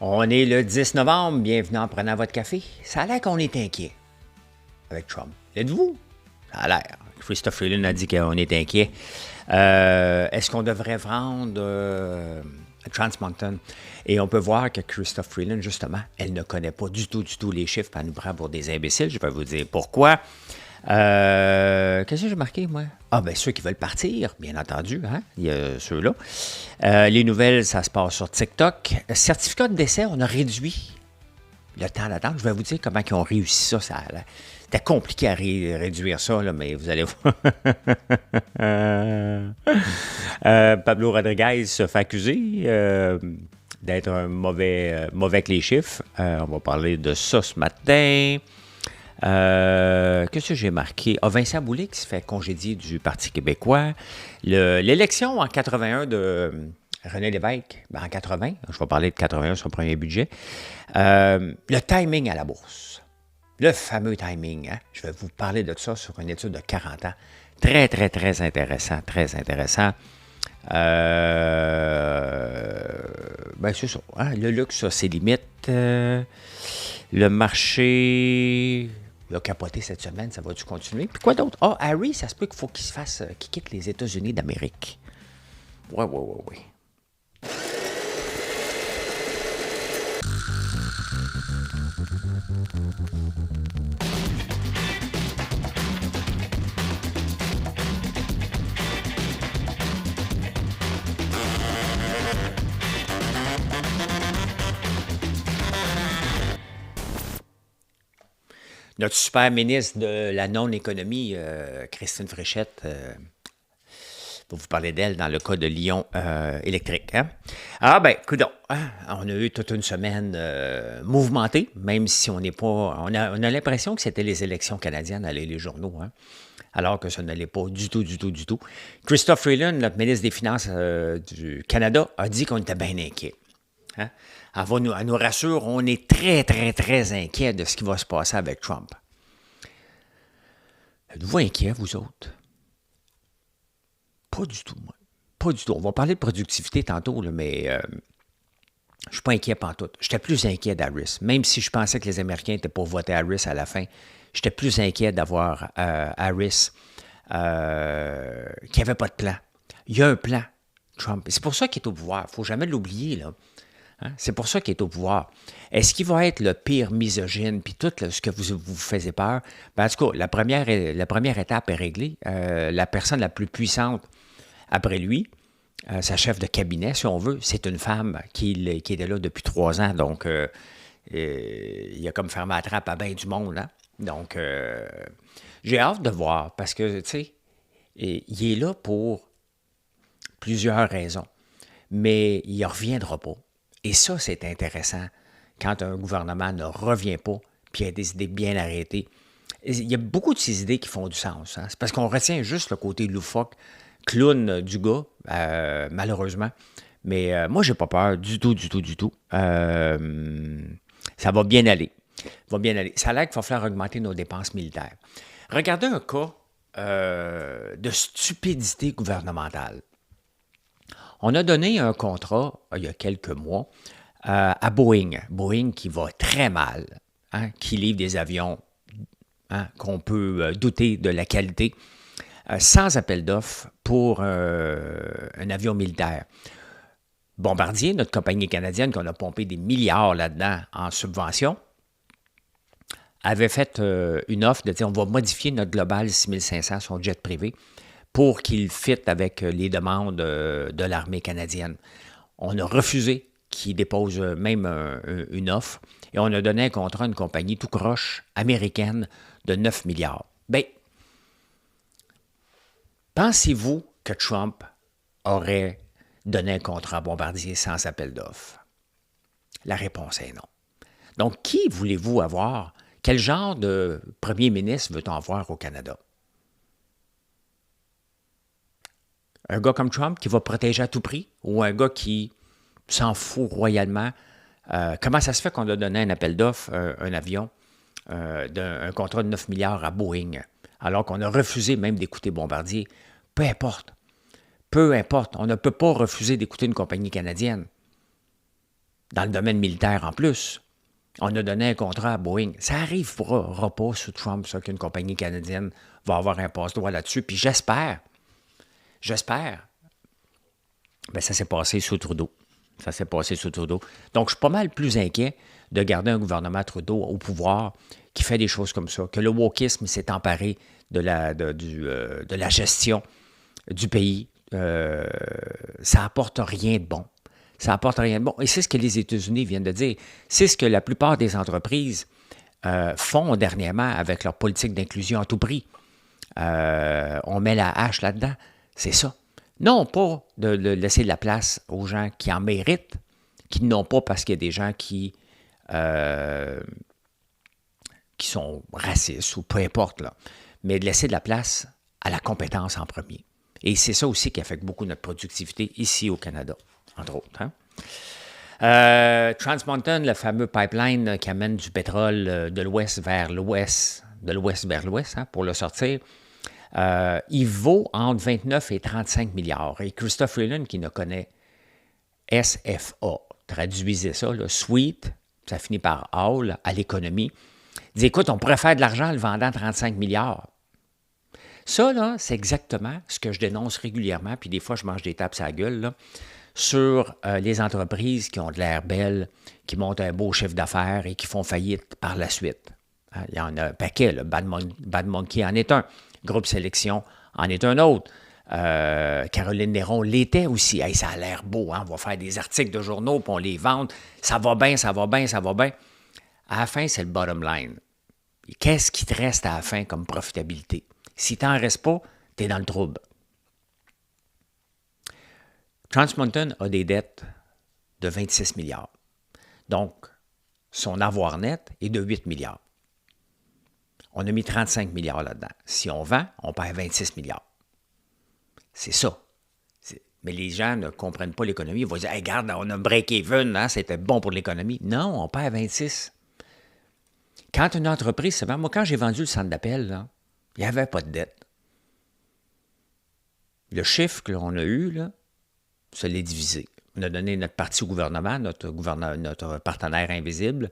On est le 10 novembre, bienvenue en prenant votre café. Ça a l'air qu'on est inquiet avec Trump. Êtes-vous? Ça a l'air. Christophe Freeland a dit qu'on est inquiet. Est-ce qu'on devrait vendre Trans Mountain? Et on peut voir que Christophe Freeland, justement, elle ne connaît pas du tout les chiffres, puis elle nous prend pour des imbéciles. Je vais vous dire pourquoi. Qu'est-ce que j'ai marqué, moi? Ah, bien, ceux qui veulent partir, bien entendu, hein? Il y a ceux-là. Les nouvelles, ça se passe sur TikTok. Certificat de décès, on a réduit le temps d'attente. Je vais vous dire comment ils ont réussi ça. C'était compliqué à réduire ça, là, mais vous allez voir. Pablo Rodriguez se fait accuser d'être un mauvais avec les chiffres. On va parler de ça ce matin. Qu'est-ce que j'ai marqué? Ah, Vincent Boulay qui se fait congédier du Parti québécois. L'élection en 81 de René Lévesque, ben en 80, je vais parler de 81, son premier budget. Le timing à la bourse. Le fameux timing. Hein? Je vais vous parler de ça sur une étude de 40 ans. Très, très, très intéressant. Très intéressant. Ben c'est ça. Hein? Le luxe a ses limites. Le marché... Il a capoté cette semaine, ça va-tu continuer? Puis quoi d'autre? Ah, Harry, ça se peut qu'il faut qu'il se fasse, qu'il quitte les États-Unis d'Amérique. Ouais. Notre super ministre de la non-économie, Christine Fréchette, pour vous parler d'elle dans le cas de Lyon électrique. Hein? Ah ben, coudonc, hein? On a eu toute une semaine mouvementée, même si on n'est pas... On a l'impression que c'était les élections canadiennes à les journaux, hein? Alors que ça ne l'est pas du tout. Christophe Freeland, notre ministre des Finances du Canada, a dit qu'on était bien inquiet. Hein? Elle nous rassure, on est très, très, très inquiet de ce qui va se passer avec Trump. Êtes-vous inquiet, vous autres? Pas du tout, moi. Pas du tout. On va parler de productivité tantôt, là, mais je ne suis pas inquiet pantoute. J'étais plus inquiet d'Harris. Même si je pensais que les Américains étaient pour voter Harris à la fin, j'étais plus inquiet d'avoir Harris qui n'avait pas de plan. Il y a un plan, Trump. Et c'est pour ça qu'il est au pouvoir. Il ne faut jamais l'oublier, là. Hein? C'est pour ça qu'il est au pouvoir. Est-ce qu'il va être le pire misogyne, puis tout ce que vous faisiez peur? Ben, en tout cas, la première étape est réglée. La personne la plus puissante après lui, sa chef de cabinet, si on veut, c'est une femme qui était là depuis 3 ans. Donc, il a comme fermé la trappe à bien du monde. Hein? Donc, j'ai hâte de voir parce que, tu sais, il est là pour plusieurs raisons. Mais il ne reviendra pas. Et ça, c'est intéressant quand un gouvernement ne revient pas puis a des idées bien arrêtées. Il y a beaucoup de ces idées qui font du sens. Hein? C'est parce qu'on retient juste le côté loufoque, clown du gars, malheureusement. Mais moi, j'ai pas peur du tout. Ça va bien aller. Ça a l'air qu'il va falloir augmenter nos dépenses militaires. Regardez un cas de stupidité gouvernementale. On a donné un contrat, il y a quelques mois, à Boeing. Boeing qui va très mal, hein, qui livre des avions hein, qu'on peut douter de la qualité, sans appel d'offres pour un avion militaire. Bombardier, notre compagnie canadienne, qu'on a pompé des milliards là-dedans en subvention, avait fait une offre de dire on va modifier notre Global 6500, son jet privé, pour qu'il fitte avec les demandes de l'armée canadienne. On a refusé qu'il dépose même une offre et on a donné un contrat à une compagnie tout croche américaine de 9 milliards. Bien, pensez-vous que Trump aurait donné un contrat à Bombardier sans appel d'offres? La réponse est non. Donc, qui voulez-vous avoir? Quel genre de premier ministre veut-on avoir au Canada? Un gars comme Trump qui va protéger à tout prix ou un gars qui s'en fout royalement? Comment ça se fait qu'on a donné un appel d'offres, un avion, un contrat de 9 milliards à Boeing, alors qu'on a refusé même d'écouter Bombardier? Peu importe. On ne peut pas refuser d'écouter une compagnie canadienne. dans le domaine militaire en plus. On a donné un contrat à Boeing. Ça arrivera pas sous Trump, ça, qu'une compagnie canadienne va avoir un passe-droit là-dessus. Puis j'espère, bien, ça s'est passé sous Trudeau. Ça s'est passé sous Trudeau. Donc, je suis pas mal plus inquiet de garder un gouvernement Trudeau au pouvoir qui fait des choses comme ça, que le wokisme s'est emparé de la gestion du pays. Ça apporte rien de bon. Ça apporte rien de bon. Et c'est ce que les États-Unis viennent de dire. C'est ce que la plupart des entreprises font dernièrement avec leur politique d'inclusion à tout prix. On met la hache là-dedans. C'est ça. Non pas de laisser de la place aux gens qui en méritent, qui n'ont pas parce qu'il y a des gens qui sont racistes ou peu importe, là, mais de laisser de la place à la compétence en premier. Et c'est ça aussi qui affecte beaucoup notre productivité ici au Canada, entre autres. Hein? Trans Mountain, le fameux pipeline qui amène du pétrole de l'ouest vers l'ouest, hein, pour le sortir, il vaut entre 29 et 35 milliards. Et Christophe Freeland, qui ne connaît SFA, traduisez ça, là, Sweet, ça finit par All, à l'économie, dit, écoute, on pourrait faire de l'argent en le vendant 35 milliards. Ça, là, c'est exactement ce que je dénonce régulièrement, puis des fois, je mange des tapes à la gueule, là, sur les entreprises qui ont de l'air belles, qui montent un beau chiffre d'affaires et qui font faillite par la suite. Hein, il y en a un paquet, là. Bad Monkey en est un. Groupe Sélection en est un autre. Caroline Néron l'était aussi. Hey, ça a l'air beau, hein? On va faire des articles de journaux, puis on les vend. Ça va bien, ça va bien, ça va bien. À la fin, c'est le bottom line. Qu'est-ce qui te reste à la fin comme profitabilité? Si tu n'en restes pas, tu es dans le trouble. Trans Mountain a des dettes de 26 milliards. Donc, son avoir net est de 8 milliards. On a mis 35 milliards là-dedans. Si on vend, on perd 26 milliards. C'est ça. Mais les gens ne comprennent pas l'économie. Ils vont dire, hey, regarde, on a break-even, hein, c'était bon pour l'économie. Non, on perd 26. Quand une entreprise se vend, moi, quand j'ai vendu le centre d'appel, là, il n'y avait pas de dette. Le chiffre que l'on a eu, là, ça l'est divisé. On a donné notre partie au gouvernement, notre partenaire invisible,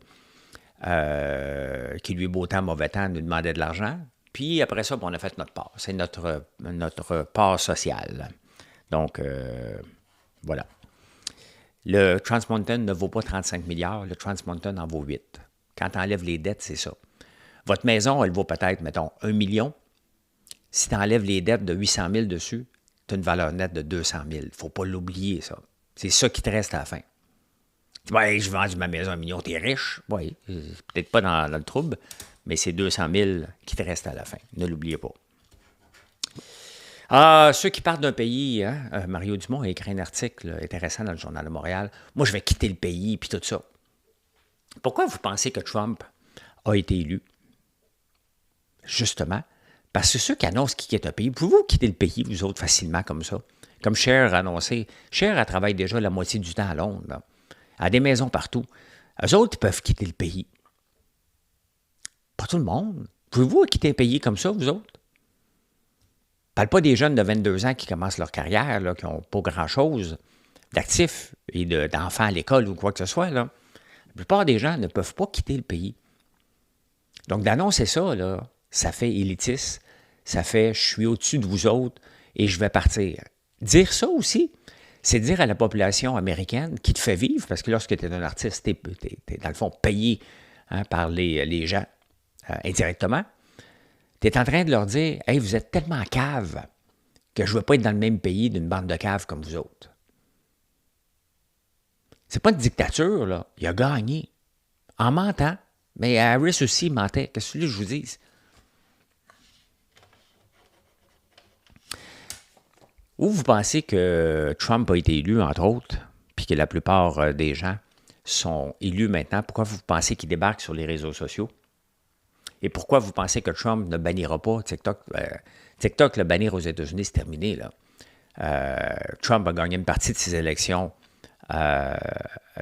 qui lui, beau temps, mauvais temps, nous demandait de l'argent. Puis après ça, on a fait notre part. C'est notre part sociale. Donc, voilà. Le Trans Mountain ne vaut pas 35 milliards, le Trans Mountain en vaut 8. Quand tu enlèves les dettes, c'est ça. Votre maison, elle vaut peut-être, mettons, 1 million. Si tu enlèves les dettes de 800 000 dessus, tu as une valeur nette de 200 000. Il ne faut pas l'oublier, ça. C'est ça qui te reste à la fin. Tu dis, hey, je vends ma maison à 1 million, tu es riche. Oui, peut-être pas dans le trouble, mais c'est 200 000 qui te restent à la fin. Ne l'oubliez pas. Ceux qui partent d'un pays, hein, Mario Dumont a écrit un article intéressant dans le Journal de Montréal. Moi, je vais quitter le pays, puis tout ça. Pourquoi vous pensez que Trump a été élu? Justement, parce que ceux qui annoncent qu'ils quittent un pays, pouvez-vous quitter le pays, vous autres, facilement comme ça? Comme Cher a annoncé. Cher, elle travaille déjà la moitié du temps à Londres. Là. Elle a des maisons partout. Eux autres, ils peuvent quitter le pays. Pas tout le monde. Pouvez-vous quitter un pays comme ça, vous autres? Je ne parle pas des jeunes de 22 ans qui commencent leur carrière, là, qui n'ont pas grand-chose d'actifs et d'enfants à l'école ou quoi que ce soit. Là. La plupart des gens ne peuvent pas quitter le pays. Donc, d'annoncer ça, là, ça fait élitiste, ça fait « je suis au-dessus de vous autres et je vais partir ». Dire ça aussi, c'est dire à la population américaine qui te fait vivre, parce que lorsque tu es un artiste, tu es, dans le fond, payé hein, par les gens indirectement, tu es en train de leur dire « Hey, vous êtes tellement cave que je ne veux pas être dans le même pays d'une bande de caves comme vous autres. » C'est pas une dictature, là. Il a gagné. En mentant. Mais Harris aussi mentait. Qu'est-ce que je vous dis? Ou vous pensez que Trump a été élu, entre autres, puis que la plupart des gens sont élus maintenant? Pourquoi vous pensez qu'il débarque sur les réseaux sociaux? Et pourquoi vous pensez que Trump ne bannira pas TikTok? TikTok, le bannir aux États-Unis, c'est terminé. Là. Trump a gagné une partie de ses élections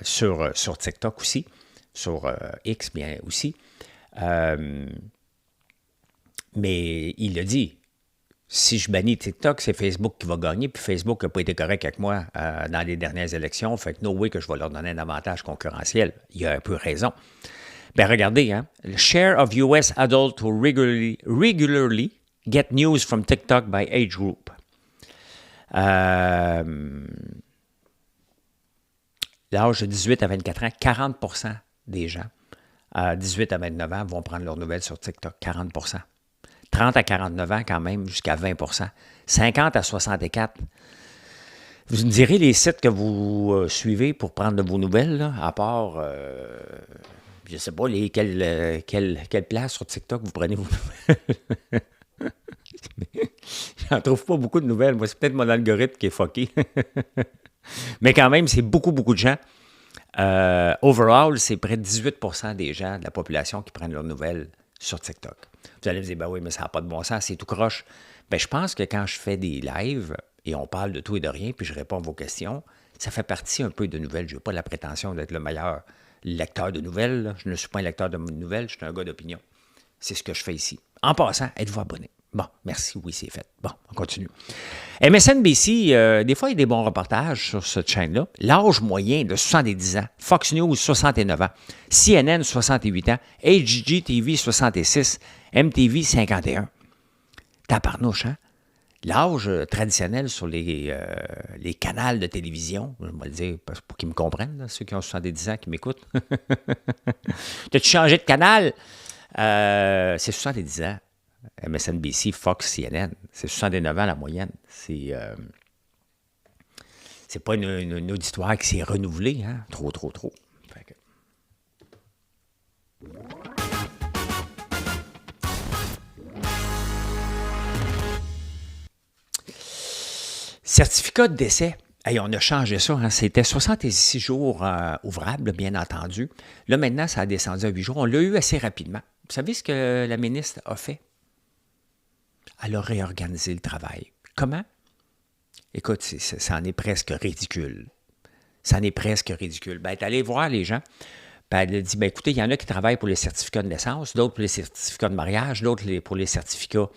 sur TikTok aussi, sur X bien aussi. Mais il l'a dit, Si je bannis TikTok, c'est Facebook qui va gagner, puis Facebook n'a pas été correct avec moi dans les dernières élections, fait que no way que je vais leur donner un avantage concurrentiel. Il a un peu raison. Ben regardez, hein, le share of US adults who regularly get news from TikTok by age group. L'âge de 18 à 24 ans, 40% des gens 18 à 29 ans vont prendre leurs nouvelles sur TikTok, 40%. 30 à 49 ans, quand même, jusqu'à 20%. 50 à 64. Vous me direz les sites que vous suivez pour prendre de vos nouvelles, là, à part, je ne sais pas, quelle place sur TikTok vous prenez vos nouvelles. J'en trouve pas beaucoup de nouvelles. Moi, c'est peut-être mon algorithme qui est fucké. Mais quand même, c'est beaucoup, beaucoup de gens. Overall, c'est près de 18% des gens de la population qui prennent leurs nouvelles sur TikTok. Vous allez me dire, ben oui, mais ça n'a pas de bon sens, c'est tout croche. Ben, je pense que quand je fais des lives et on parle de tout et de rien, puis je réponds à vos questions, ça fait partie un peu de nouvelles. Je n'ai pas la prétention d'être le meilleur lecteur de nouvelles. Là. Je ne suis pas un lecteur de nouvelles, je suis un gars d'opinion. C'est ce que je fais ici. En passant, êtes-vous abonné? Bon, merci, oui, c'est fait. Bon, on continue. MSNBC, des fois, il y a des bons reportages sur cette chaîne-là. L'âge moyen de 70 ans. Fox News, 69 ans. CNN, 68 ans. HGTV, 66. MTV, 51. Tabarnouche, hein? L'âge traditionnel sur les canals de télévision, je vais le dire pour qu'ils me comprennent, là, ceux qui ont 70 ans, qui m'écoutent. T'as-tu changé de canal? C'est 70 ans. MSNBC, Fox, CNN. C'est 69 ans la moyenne. C'est pas une auditoire qui s'est renouvelée, hein? Trop. Fait que... Certificat de décès. Hey, on a changé ça. Hein? C'était 66 jours ouvrables, bien entendu. Là, maintenant, ça a descendu à 8 jours. On l'a eu assez rapidement. Vous savez ce que la ministre a fait? Elle a réorganisé le travail. Comment? Écoute, ça en est presque ridicule. Ça en est presque ridicule. Ben, elle est allée voir les gens. Ben, elle a dit, ben, écoutez, il y en a qui travaillent pour les certificats de naissance, d'autres pour les certificats de mariage, d'autres pour les certificats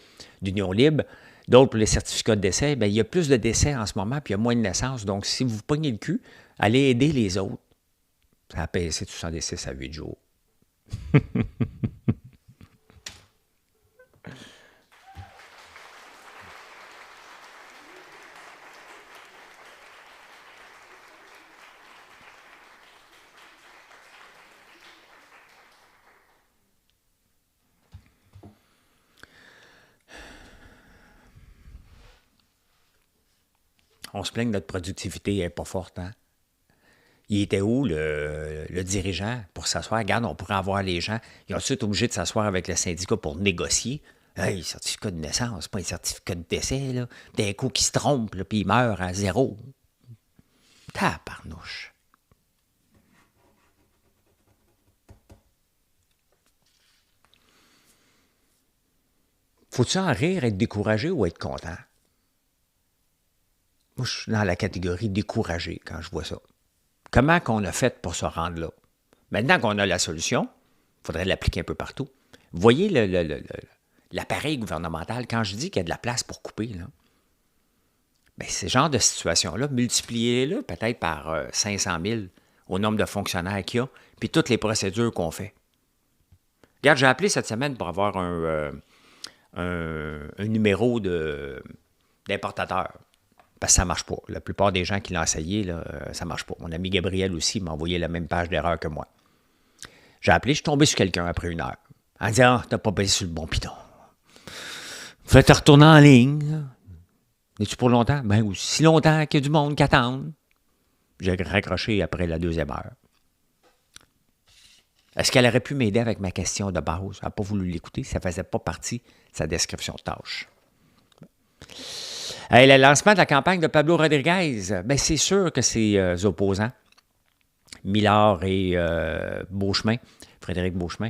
d'union libre, d'autres pour les certificats de décès. Ben, il y a plus de décès en ce moment, puis il y a moins de naissances. Donc, si vous pognez le cul, allez aider les autres. Ça a passé de 66 à 8 jours. On se plaint que notre productivité n'est pas forte, hein? Il était où le dirigeant pour s'asseoir? Regarde, on pourrait avoir les gens. Ils ont ensuite obligé de s'asseoir avec le syndicat pour négocier. Hey, certificat de naissance, c'est pas un certificat de décès, là. D'un coup qui se trompe, là, puis il meurt à 0. Tabarnouche. Faut-tu en rire, être découragé ou être content? Moi, je suis dans la catégorie découragé quand je vois ça. Comment qu'on a fait pour se rendre là? Maintenant qu'on a la solution, il faudrait l'appliquer un peu partout. Vous voyez l'appareil gouvernemental, quand je dis qu'il y a de la place pour couper, là, bien, ce genre de situation-là, multipliez-le peut-être par 500 000 au nombre de fonctionnaires qu'il y a, puis toutes les procédures qu'on fait. Regarde, j'ai appelé cette semaine pour avoir un numéro d'importateur. Parce que ça ne marche pas. La plupart des gens qui l'ont essayé, là, ça ne marche pas. Mon ami Gabriel aussi m'a envoyé la même page d'erreur que moi. J'ai appelé, je suis tombé sur quelqu'un après 1 heure. Elle dit, ah, t'as pas baissé sur le bon piton. Fais-te retourner en ligne. Es-tu pour longtemps? Ben oui, si longtemps qu'il y a du monde qui attend. J'ai raccroché après la 2e heure. Est-ce qu'elle aurait pu m'aider avec ma question de base? Elle n'a pas voulu l'écouter. Ça ne faisait pas partie de sa description de tâche. Le lancement de la campagne de Pablo Rodriguez, ben c'est sûr que ses opposants, Millard et Beauchemin, Frédéric Beauchemin,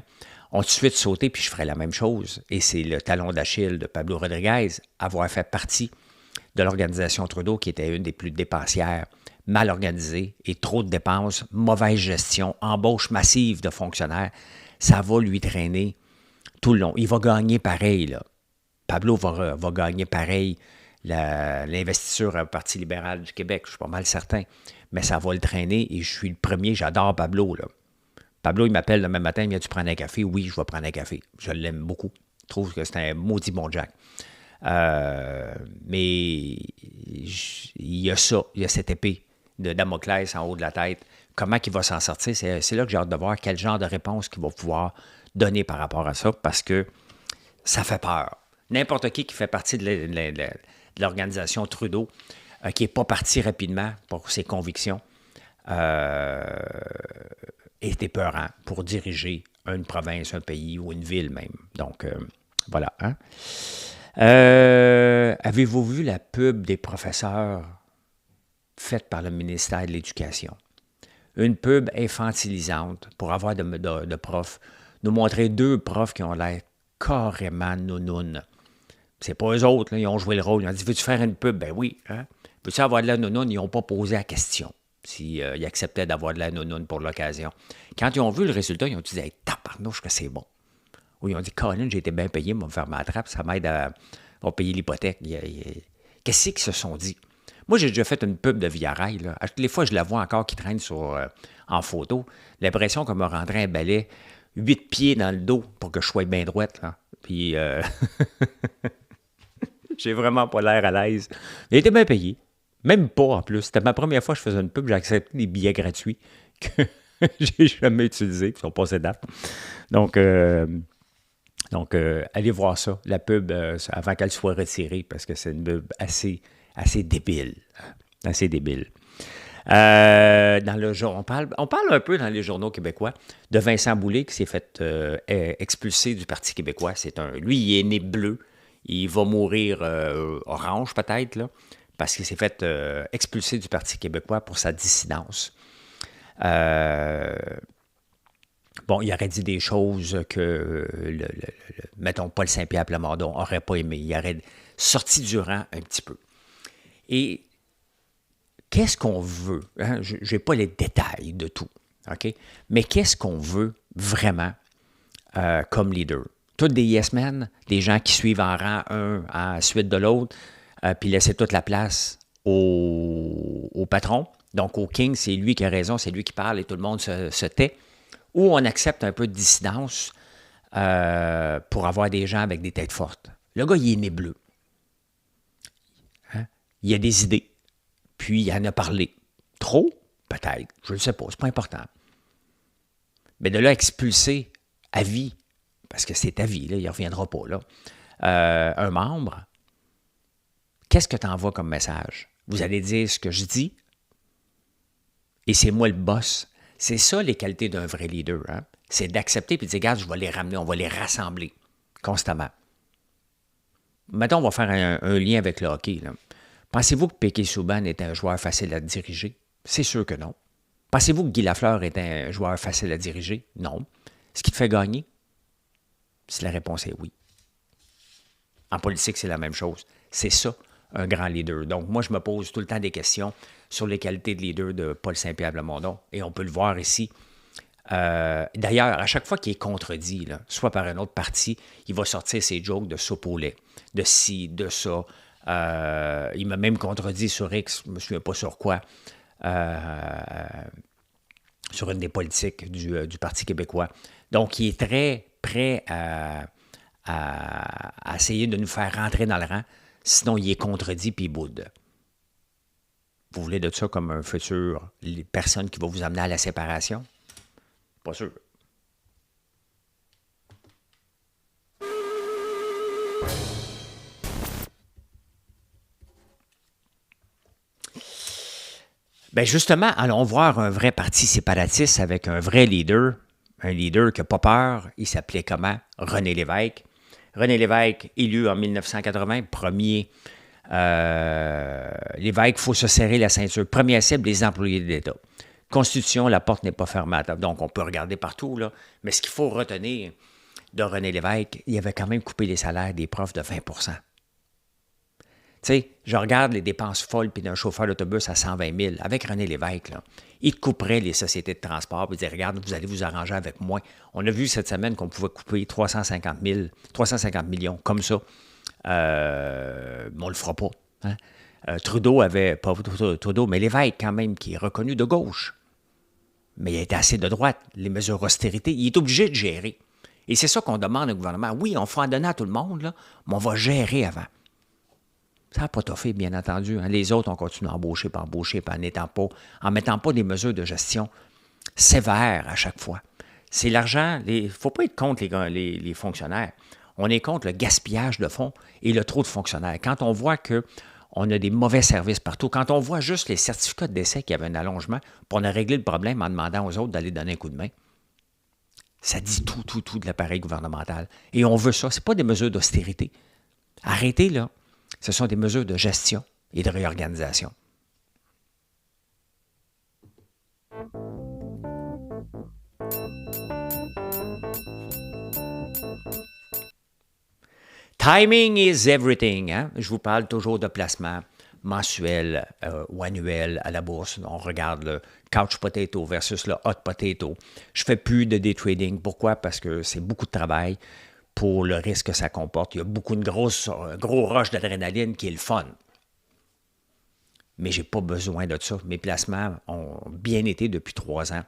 ont tout de suite sauté, puis je ferai la même chose. Et c'est le talon d'Achille de Pablo Rodriguez, avoir fait partie de l'organisation Trudeau, qui était une des plus dépensières, mal organisée et trop de dépenses, mauvaise gestion, embauche massive de fonctionnaires. Ça va lui traîner tout le long. Il va gagner pareil, là. Pablo va gagner pareil l'investiture au Parti libéral du Québec, je suis pas mal certain. Mais ça va le traîner et je suis le premier, j'adore Pablo, là. Pablo, il m'appelle le même matin, il vient tu prendre un café? Oui, je vais prendre un café. Je l'aime beaucoup. Je trouve que c'est un maudit bon Jack. Mais il y a ça, il y a cette épée de Damoclès en haut de la tête. Comment il va s'en sortir? C'est là que j'ai hâte de voir quel genre de réponse qu'il va pouvoir donner par rapport à ça, parce que ça fait peur. N'importe qui fait partie de l'organisation Trudeau, qui n'est pas parti rapidement pour ses convictions, est épeurant pour diriger une province, un pays ou une ville même. Donc, voilà. Hein? Avez-vous vu la pub des professeurs faite par le ministère de l'Éducation? Une pub infantilisante pour avoir de profs. Nous montrer 2 profs qui ont l'air carrément nounounes. C'est pas eux autres, là, ils ont joué le rôle. Ils ont dit, veux-tu faire une pub? Ben oui. Hein? Veux-tu avoir de la nounoune? Ils n'ont pas posé la question s'ils acceptaient d'avoir de la nounoune pour l'occasion. Quand ils ont vu le résultat, ils ont dit, hey, tabarnouche que c'est bon. Ou ils ont dit, Colin, j'ai été bien payé, moi, me faire ma trappe, ça m'aide à payer l'hypothèque. Qu'est-ce qu'ils se sont dit? Moi, j'ai déjà fait une pub de Via Rail. Là. À toutes les fois, je la vois encore qui traîne en photo. L'impression qu'on me rendrait un balai 8 pieds dans le dos pour que je sois bien droite. Là. Puis, j'ai vraiment pas l'air à l'aise. J'ai été bien payé. Même pas, en plus. C'était ma première fois que je faisais une pub. J'ai accepté des billets gratuits que j'ai jamais utilisés, qui sont passés date. Donc, allez voir ça, la pub, avant qu'elle soit retirée, parce que c'est une pub assez débile. Assez débile. On parle un peu dans les journaux québécois de Vincent Boulay qui s'est fait expulser du Parti québécois. Lui, il est né bleu. Il va mourir orange peut-être, là, parce qu'il s'est fait expulser du Parti québécois pour sa dissidence. Bon, il aurait dit des choses que, mettons, Paul Saint-Pierre Plamondon n'aurait pas aimé. Il aurait sorti du rang un petit peu. Et qu'est-ce qu'on veut? Hein? Je n'ai pas les détails de tout, OK? Mais qu'est-ce qu'on veut vraiment comme leader? Toutes des yes men, des gens qui suivent en rang un à la suite de l'autre, puis laisser toute la place au patron. Donc, au king, c'est lui qui a raison, c'est lui qui parle et tout le monde se tait. Ou on accepte un peu de dissidence pour avoir des gens avec des têtes fortes. Le gars, il est né bleu. Hein? Il a des idées. Puis, il en a parlé. Trop? Peut-être. Je ne sais pas. C'est pas important. Mais de là, expulser à vie, parce que c'est à vie, là, il ne reviendra pas, là, un membre, qu'est-ce que tu envoies comme message? Vous allez dire ce que je dis et c'est moi le boss. C'est ça, les qualités d'un vrai leader. Hein? C'est d'accepter et de dire, regarde, je vais les ramener, on va les rassembler constamment. Mettons, on va faire un lien avec le hockey. Là. Pensez-vous que Piquet Souban est un joueur facile à diriger? C'est sûr que non. Pensez-vous que Guy Lafleur est un joueur facile à diriger? Non. Ce qui te fait gagner? Si la réponse est oui. En politique, c'est la même chose. C'est ça, un grand leader. Donc, moi, je me pose tout le temps des questions sur les qualités de leader de Paul Saint-Pierre Plamondon. Et on peut le voir ici. D'ailleurs, à chaque fois qu'il est contredit, là, soit par un autre parti, il va sortir ses jokes de soupe au lait, de ci, de ça. Il m'a même contredit sur X, je ne me souviens pas sur quoi, sur une des politiques du Parti québécois. Donc, il est très prêt à essayer de nous faire rentrer dans le rang, sinon il est contredit puis il boude. Vous voulez de ça comme un futur personne qui va vous amener à la séparation? Pas sûr. Bien justement, allons voir un vrai parti séparatiste avec un vrai leader, un leader qui n'a pas peur. Il s'appelait comment? René Lévesque. René Lévesque, élu en 1980, premier. Lévesque, il faut se serrer la ceinture. Première cible, les employés de l'État. Constitution, la porte n'est pas fermée à table. Donc, on peut regarder partout, là. Mais ce qu'il faut retenir de René Lévesque, il avait quand même coupé les salaires des profs de 20 %. Tu sais, je regarde les dépenses folles puis d'un chauffeur d'autobus à 120 000. Avec René Lévesque, là, il couperait les sociétés de transport et dire, regarde, vous allez vous arranger avec moi. On a vu cette semaine qu'on pouvait couper 350 millions comme ça Mais on ne le fera pas. Hein. Trudeau avait, pas Trudeau, mais Lévesque quand même, qui est reconnu de gauche. Mais il était assez de droite. Les mesures d'austérité, il est obligé de gérer. Et c'est ça qu'on demande au gouvernement. Oui, on faut en donner à tout le monde, là, mais on va gérer avant. Ça n'a pas toffé, bien entendu. Hein. Les autres, on continue à embaucher, en mettant pas des mesures de gestion sévères à chaque fois. C'est l'argent. Il ne faut pas être contre les fonctionnaires. On est contre le gaspillage de fonds et le trop de fonctionnaires. Quand on voit qu'on a des mauvais services partout, quand on voit juste les certificats de décès qui avaient un allongement, puis on a réglé le problème en demandant aux autres d'aller donner un coup de main, ça dit tout de l'appareil gouvernemental. Et on veut ça. Ce n'est pas des mesures d'austérité. Arrêtez, là. Ce sont des mesures de gestion et de réorganisation. Timing is everything. Hein? Je vous parle toujours de placement mensuel ou annuel à la bourse. On regarde le couch potato versus le hot potato. Je ne fais plus de day trading. Pourquoi? Parce que c'est beaucoup de travail pour le risque que ça comporte. Il y a beaucoup de gros rush d'adrénaline qui est le fun. Mais je n'ai pas besoin de ça. Mes placements ont bien été depuis 3 ans.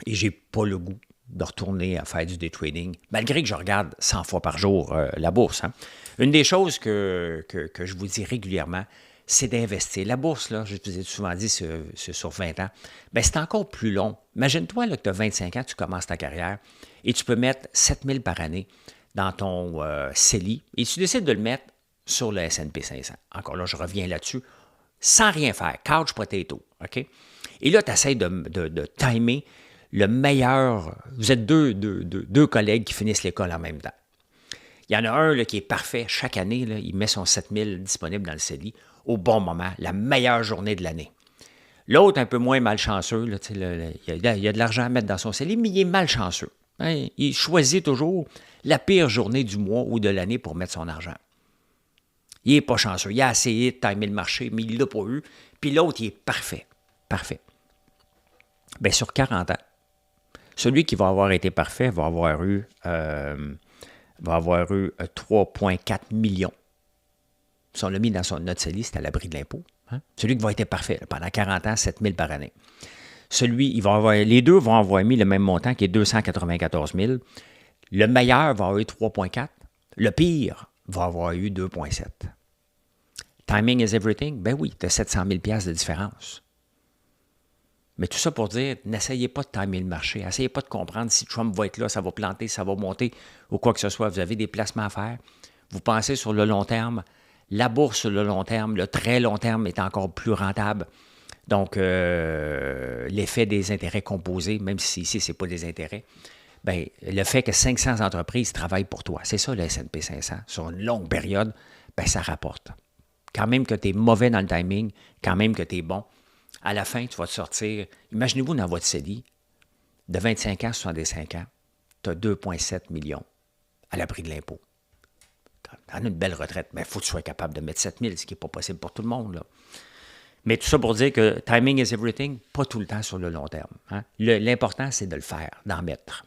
Et je n'ai pas le goût de retourner à faire du day trading, malgré que je regarde 100 fois par jour la bourse. Hein. Une des choses que je vous dis régulièrement, c'est d'investir. La bourse, là, je vous ai souvent dit, c'est sur 20 ans, bien, c'est encore plus long. Imagine-toi là, que tu as 25 ans, tu commences ta carrière et tu peux mettre 7 000 par année dans ton CELI et tu décides de le mettre sur le S&P 500. Encore là, je reviens là-dessus, sans rien faire, couch potato. OK? Et là, tu essaies de timer le meilleur. Vous êtes deux collègues qui finissent l'école en même temps. Il y en a un là, qui est parfait. Chaque année, là, il met son 7 000 disponible dans le CELI au bon moment, la meilleure journée de l'année. L'autre, un peu moins malchanceux, là, il y a de l'argent à mettre dans son CELI, mais il est malchanceux. Hein? Il choisit toujours la pire journée du mois ou de l'année pour mettre son argent. Il n'est pas chanceux. Il a essayé de timer le marché, mais il ne l'a pas eu. Puis l'autre, il est parfait. Parfait. Bien, sur 40 ans, celui qui va avoir été parfait va avoir eu 3,4 millions. Si on l'a mis dans notre CELI, c'est à l'abri de l'impôt. Hein? Celui qui va être parfait, là, pendant 40 ans, 7 000 par année. Les deux vont avoir mis le même montant qui est 294 000. Le meilleur va avoir eu 3,4. Le pire va avoir eu 2,7. Timing is everything? Ben oui, tu as 700 000 $ de différence. Mais tout ça pour dire, n'essayez pas de timer le marché. Essayez pas de comprendre si Trump va être là, ça va planter, ça va monter ou quoi que ce soit. Vous avez des placements à faire. Vous pensez sur le long terme. La bourse sur le long terme, le très long terme est encore plus rentable. Donc, l'effet des intérêts composés, même si ici, ce n'est pas des intérêts, bien, le fait que 500 entreprises travaillent pour toi, c'est ça le S&P 500, sur une longue période, bien, ça rapporte. Quand même que tu es mauvais dans le timing, quand même que tu es bon, à la fin, tu vas te sortir. Imaginez-vous dans votre CELI, de 25 ans à 65 ans, tu as 2,7 millions à l'abri de l'impôt. Tu as une belle retraite, mais il faut que tu sois capable de mettre 7 000, ce qui n'est pas possible pour tout le monde. Là. Mais tout ça pour dire que timing is everything, pas tout le temps sur le long terme. Hein? L'important, c'est de le faire, d'en mettre.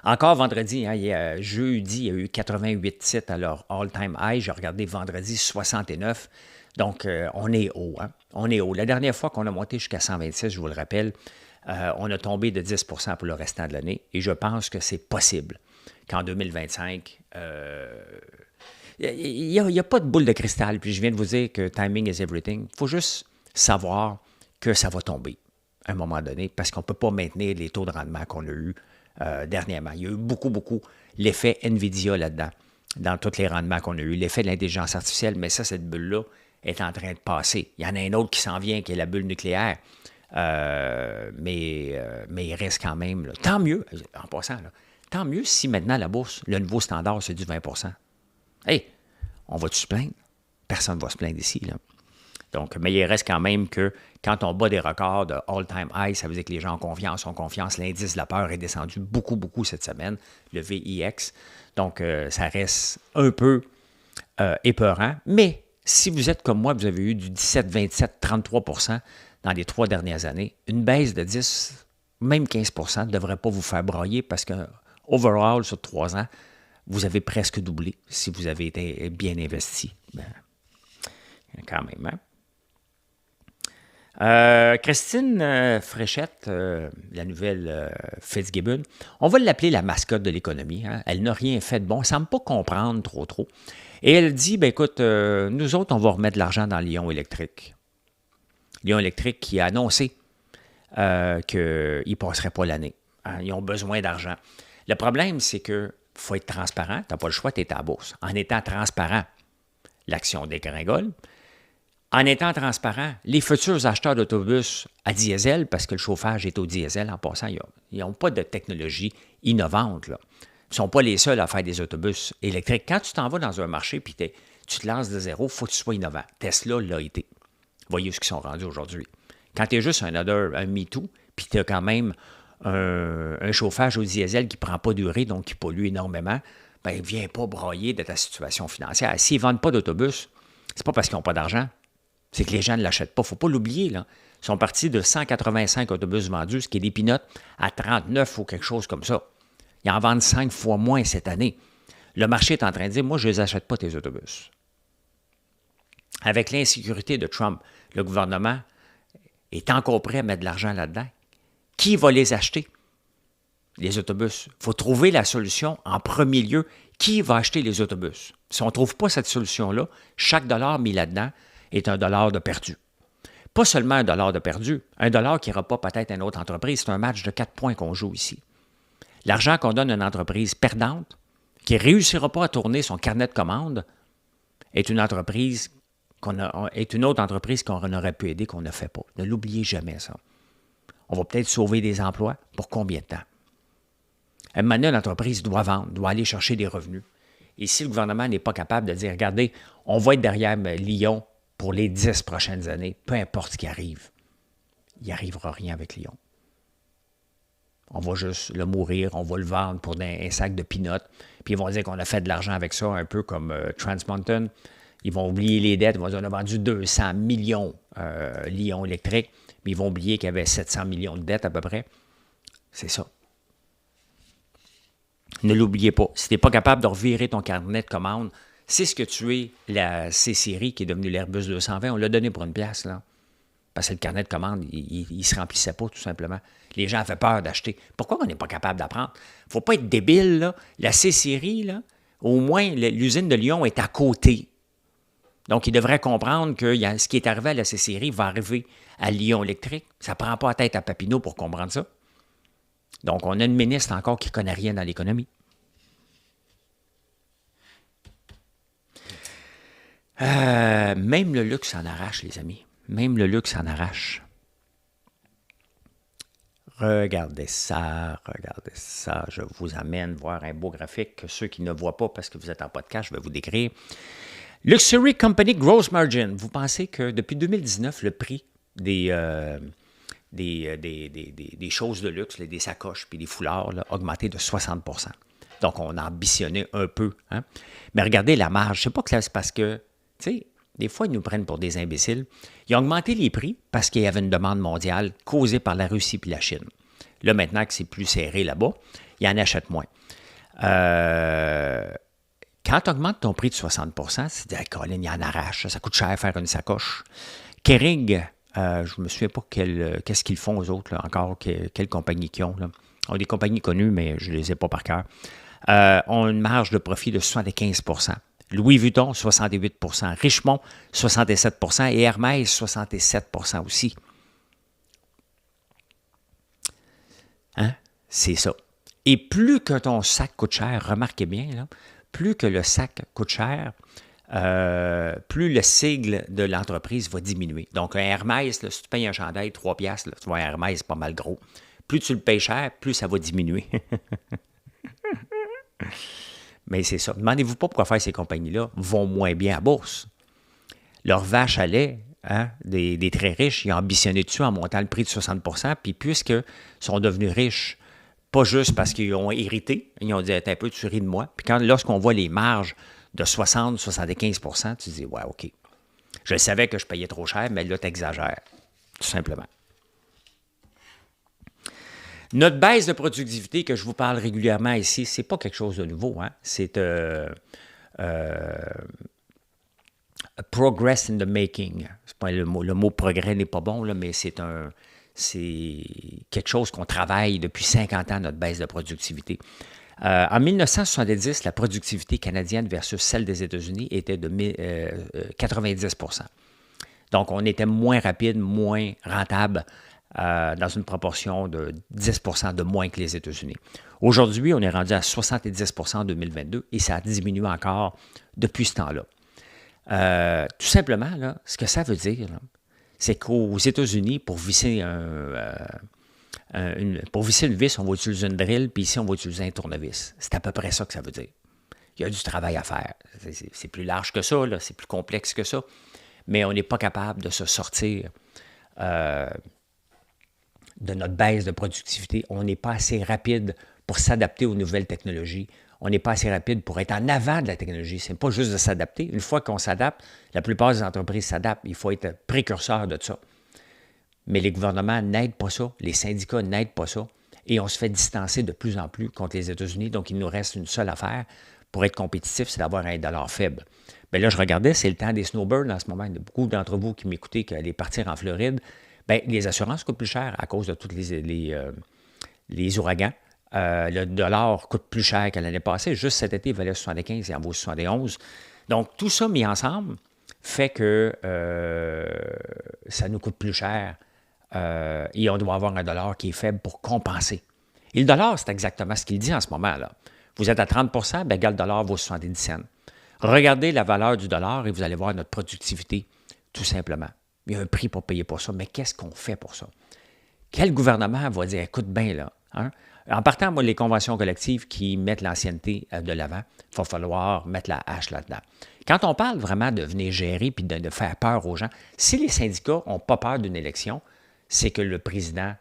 Encore vendredi, hein, jeudi, il y a eu 88 titres à leur all-time high. J'ai regardé vendredi 69. Donc, on est haut. Hein? On est haut. La dernière fois qu'on a monté jusqu'à 126, je vous le rappelle, on a tombé de 10 pour le restant de l'année. Et je pense que c'est possible qu'en 2025, il n'y a pas de boule de cristal. Puis je viens de vous dire que timing is everything. Il faut juste savoir que ça va tomber à un moment donné parce qu'on ne peut pas maintenir les taux de rendement qu'on a eus dernièrement. Il y a eu beaucoup l'effet NVIDIA là-dedans, dans tous les rendements qu'on a eus, l'effet de l'intelligence artificielle. Mais ça, cette bulle-là, est en train de passer. Il y en a un autre qui s'en vient, qui est la bulle nucléaire. Mais il reste quand même... Là, tant mieux, en passant, là, tant mieux si maintenant la bourse, le nouveau standard, c'est du 20 %. Hey, on va-tu se plaindre? Personne ne va se plaindre ici. Là. Donc, mais il reste quand même que quand on bat des records de all-time high, ça veut dire que les gens ont confiance. L'indice de la peur est descendu beaucoup cette semaine, le VIX. Donc, ça reste un peu épeurant, mais si vous êtes comme moi, vous avez eu du 17, 27, 33 % dans les 3 dernières années, une baisse de 10, même 15 % ne devrait pas vous faire broyer parce qu'on overall, sur 3 ans, vous avez presque doublé si vous avez été bien investi. Ben, quand même, hein? Christine Fréchette, la nouvelle Fitzgibbon, on va l'appeler la mascotte de l'économie. Hein? Elle n'a rien fait de bon, elle ne semble pas comprendre trop. Et elle dit, ben écoute, nous autres, on va remettre de l'argent dans Lion Électrique. Lion Électrique qui a annoncé qu'ils ne passeraient pas l'année. Hein? Ils ont besoin d'argent. Le problème, c'est qu'il faut être transparent. Tu n'as pas le choix, tu es à la bourse. En étant transparent, l'action dégringole. En étant transparent, les futurs acheteurs d'autobus à diesel, parce que le chauffage est au diesel en passant, ils n'ont pas de technologie innovante. Là. Ils ne sont pas les seuls à faire des autobus électriques. Quand tu t'en vas dans un marché et tu te lances de zéro, il faut que tu sois innovant. Tesla l'a été. Voyez ce qu'ils sont rendus aujourd'hui. Quand tu es juste un MeToo, puis tu as quand même un chauffage au diesel qui ne prend pas durée, donc qui pollue énormément, bien, viens pas broyer de ta situation financière. S'ils ne vendent pas d'autobus, c'est pas parce qu'ils n'ont pas d'argent. C'est que les gens ne l'achètent pas. Il ne faut pas l'oublier. Là. Ils sont partis de 185 autobus vendus, ce qui est des pinottes, à 39 ou quelque chose comme ça. Ils en vendent 5 fois moins cette année. Le marché est en train de dire, moi, je ne les achète pas, tes autobus. Avec l'insécurité de Trump, le gouvernement est encore prêt à mettre de l'argent là-dedans. Qui va les acheter? Les autobus. Il faut trouver la solution en premier lieu. Qui va acheter les autobus? Si on ne trouve pas cette solution-là, chaque dollar mis là-dedans est un dollar de perdu. Pas seulement un dollar de perdu, un dollar qui n'ira pas peut-être à une autre entreprise. C'est un match de 4 points qu'on joue ici. L'argent qu'on donne à une entreprise perdante, qui ne réussira pas à tourner son carnet de commandes, est une autre entreprise qu'on aurait pu aider, qu'on ne fait pas. Ne l'oubliez jamais, ça. On va peut-être sauver des emplois. Pour combien de temps? À un moment donné, l'entreprise doit vendre, doit aller chercher des revenus. Et si le gouvernement n'est pas capable de dire, regardez, on va être derrière Lyon pour les 10 prochaines années, peu importe ce qui arrive, il n'y arrivera rien avec Lyon. On va juste le mourir, on va le vendre pour un sac de peanuts, puis ils vont dire qu'on a fait de l'argent avec ça, un peu comme Trans Mountain. Ils vont oublier les dettes, ils vont dire qu'on a vendu 200 millions Lyon électrique, mais ils vont oublier qu'il y avait 700 millions de dettes à peu près. C'est ça. Ne l'oubliez pas. Si tu n'es pas capable de revirer ton carnet de commande, c'est ce que tu es, la C-Série qui est devenue l'Airbus 220. On l'a donné pour une pièce, là. Parce que le carnet de commande, il ne se remplissait pas, tout simplement. Les gens avaient peur d'acheter. Pourquoi on n'est pas capable d'apprendre? Il ne faut pas être débile, là. La C-Série, là, au moins, l'usine de Lyon est à côté. Donc, il devrait comprendre que ce qui est arrivé à la C-Série va arriver à Lyon électrique. Ça ne prend pas la tête à Papineau pour comprendre ça. Donc, on a une ministre encore qui ne connaît rien dans l'économie. Même le luxe en arrache, les amis. Même le luxe en arrache. Regardez ça. Je vous amène voir un beau graphique que ceux qui ne voient pas parce que vous êtes en podcast, je vais vous décrire. Luxury Company Gross Margin. Vous pensez que depuis 2019, le prix des choses de luxe, des sacoches puis des foulards là, a augmenté de 60%. Donc, on a ambitionné un peu. Hein? Mais regardez la marge. Je ne sais pas que c'est parce que, tu sais, des fois, ils nous prennent pour des imbéciles. Ils ont augmenté les prix parce qu'il y avait une demande mondiale causée par la Russie et la Chine. Là, maintenant que c'est plus serré là-bas, ils en achètent moins. Quand tu augmentes ton prix de 60%, tu te dis, hey, Colin, il en arrache. Ça coûte cher faire une sacoche. Kering, je ne me souviens pas qu'est-ce qu'ils font aux autres, là, encore, quelle compagnie qu'ils ont. Là. Ils ont des compagnies connues, mais je ne les ai pas par cœur. Ont une marge de profit de 75%. Louis Vuitton, 68%. Richemont, 67%. Et Hermès, 67% aussi. Hein? C'est ça. Et plus que ton sac coûte cher, remarquez bien, là, plus que le sac coûte cher, plus le sigle de l'entreprise va diminuer. Donc, un Hermès, là, si tu payes un chandail 3 piastres, là, tu vois, un Hermès, c'est pas mal gros. Plus tu le payes cher, plus ça va diminuer. Mais c'est ça. Demandez-vous pas pourquoi faire ces compagnies-là vont moins bien à bourse. Leurs vaches à lait, hein, des très riches, ils ont ambitionné dessus en montant le prix de 60%, puis puisqu'ils sont devenus riches, pas juste parce qu'ils ont hérité, ils ont dit un peu, tu ris de moi. Puis lorsqu'on voit les marges de 60-75%, tu te dis, ouais, OK. Je savais que je payais trop cher, mais là, tu exagères, tout simplement. Notre baisse de productivité que je vous parle régulièrement ici, c'est pas quelque chose de nouveau. Hein? C'est progress in the making. C'est pas le mot progrès n'est pas bon, là, mais c'est quelque chose qu'on travaille depuis 50 ans, notre baisse de productivité. En 1970, la productivité canadienne versus celle des États-Unis était de 90 %. Donc, on était moins rapide, moins rentable dans une proportion de 10 % de moins que les États-Unis. Aujourd'hui, on est rendu à 70 % en 2022 et ça a diminué encore depuis ce temps-là. Tout simplement, là, ce que ça veut dire, c'est qu'aux États-Unis, pour visser une vis, on va utiliser une drill, puis ici, on va utiliser un tournevis. C'est à peu près ça que ça veut dire. Il y a du travail à faire. C'est plus large que ça, là, c'est plus complexe que ça, mais on n'est pas capable de se sortir de notre baisse de productivité. On n'est pas assez rapide pour s'adapter aux nouvelles technologies. On n'est pas assez rapide pour être en avant de la technologie. Ce n'est pas juste de s'adapter. Une fois qu'on s'adapte, la plupart des entreprises s'adaptent. Il faut être précurseur de ça. Mais les gouvernements n'aident pas ça. Les syndicats n'aident pas ça. Et on se fait distancer de plus en plus contre les États-Unis. Donc, il nous reste une seule affaire pour être compétitif, c'est d'avoir un dollar faible. Bien là, je regardais, c'est le temps des snowbirds en ce moment. Il y a beaucoup d'entre vous qui m'écoutez, qui allaient partir en Floride. Bien, les assurances coûtent plus cher à cause de tous les ouragans. Le dollar coûte plus cher que l'année passée. Juste cet été, il valait 75, il en vaut 71. Donc, tout ça mis ensemble fait que ça nous coûte plus cher et on doit avoir un dollar qui est faible pour compenser. Et le dollar, c'est exactement ce qu'il dit en ce moment, là. Vous êtes à 30 %, bien, le dollar vaut 70 cents. Regardez la valeur du dollar et vous allez voir notre productivité, tout simplement. Il y a un prix pour payer pour ça, mais qu'est-ce qu'on fait pour ça? Quel gouvernement va dire, écoute bien, là, hein? En partant, moi, les conventions collectives qui mettent l'ancienneté de l'avant, il va falloir mettre la hache là-dedans. Quand on parle vraiment de venir gérer puis de faire peur aux gens, si les syndicats n'ont pas peur d'une élection, c'est que le président,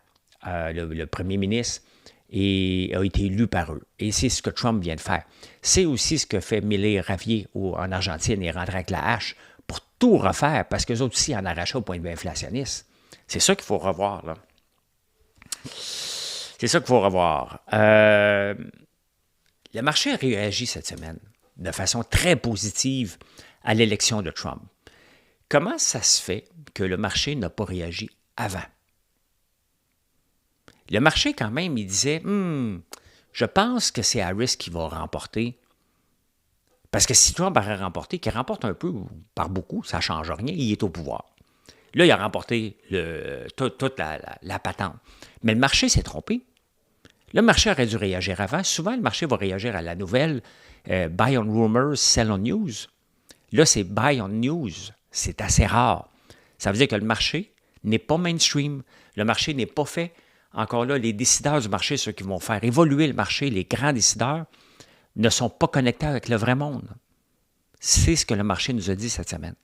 le premier ministre, a été élu par eux. Et c'est ce que Trump vient de faire. C'est aussi ce que fait Milei Ravier en Argentine. Il rentre avec la hache pour tout refaire, parce qu'eux autres aussi en arrachaient au point de vue inflationniste. C'est ça qu'il faut revoir, là. C'est ça qu'il faut revoir. Le marché a réagi cette semaine de façon très positive à l'élection de Trump. Comment ça se fait que le marché n'a pas réagi avant? Le marché, quand même, il disait je pense que c'est Harris qui va remporter. Parce que si Trump aurait remporté, qu'il remporte un peu ou par beaucoup, ça ne change rien, il est au pouvoir. Là, il a remporté toute la patente. Mais le marché s'est trompé. Le marché aurait dû réagir avant. Souvent, le marché va réagir à la nouvelle. Buy on rumors, sell on news. Là, c'est buy on news. C'est assez rare. Ça veut dire que le marché n'est pas mainstream. Le marché n'est pas fait. Encore là, les décideurs du marché, ceux qui vont faire évoluer le marché, les grands décideurs, ne sont pas connectés avec le vrai monde. C'est ce que le marché nous a dit cette semaine.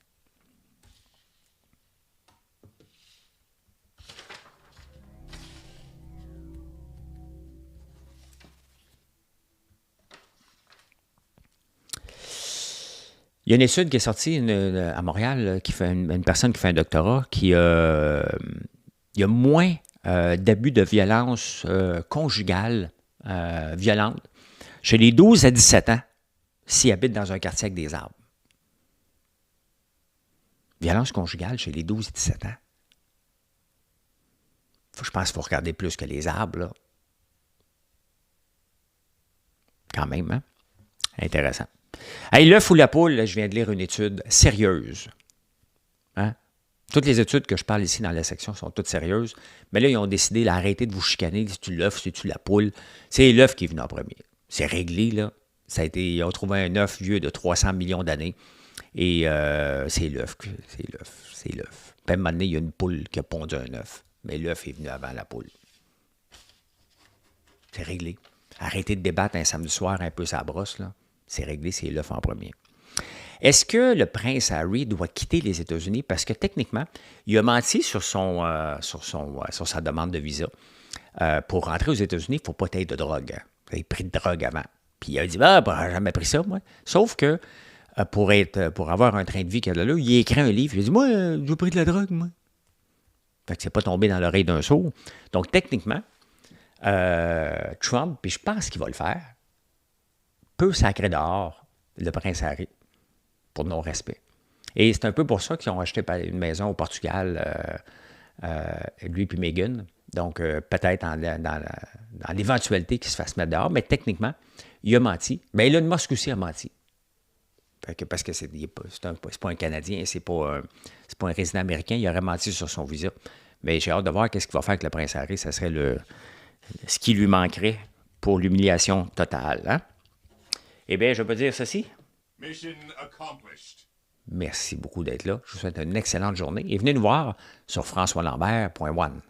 Il y a une étude qui est sortie à Montréal, qui fait une personne qui fait un doctorat, il y a moins d'abus de violence conjugale violente chez les 12 à 17 ans s'ils habitent dans un quartier avec des arbres. Violence conjugale chez les 12 et 17 ans. Je pense qu'il faut regarder plus que les arbres, là. Quand même, hein? Intéressant. Hey, l'œuf ou la poule, là, je viens de lire une étude sérieuse. Hein? Toutes les études que je parle ici dans la section sont toutes sérieuses. Mais là, ils ont décidé d'arrêter de vous chicaner. C'est-tu l'œuf, c'est-tu la poule? C'est l'œuf qui est venu en premier. C'est réglé, là. Ils ont trouvé un œuf vieux de 300 millions d'années. Et c'est l'œuf. C'est l'œuf. Puis à un moment donné, il y a une poule qui a pondu un œuf. Mais l'œuf est venu avant la poule. C'est réglé. Arrêtez de débattre un samedi soir un peu sa brosse, là. C'est réglé, c'est l'œuf en premier. Est-ce que le prince Harry doit quitter les États-Unis? Parce que techniquement, il a menti sur sa demande de visa. Pour rentrer aux États-Unis, il ne faut pas être de drogue. Il a pris de drogue avant. Puis il a dit, j'ai jamais pris ça, moi. Sauf que pour avoir un train de vie qu'il a là, il a écrit un livre. Il a dit, moi, j'ai pris de la drogue, moi. Fait que c'est pas tombé dans l'oreille d'un sourd. Donc, techniquement, Trump, puis je pense qu'il va le faire, peut sacrer dehors le prince Harry pour non-respect. Et c'est un peu pour ça qu'ils ont acheté une maison au Portugal, lui et Meghan. Donc, peut-être dans l'éventualité qu'il se fasse mettre dehors, mais techniquement, il a menti. Mais Elon Musk aussi a menti. Parce que c'est pas un Canadien, c'est pas un résident américain, il aurait menti sur son visa. Mais j'ai hâte de voir qu'est-ce qu'il va faire avec le prince Harry. Ça serait ce qui lui manquerait pour l'humiliation totale. Hein? Eh bien, je peux dire ceci. Mission accomplished. Merci beaucoup d'être là. Je vous souhaite une excellente journée et venez nous voir sur françoislambert.one.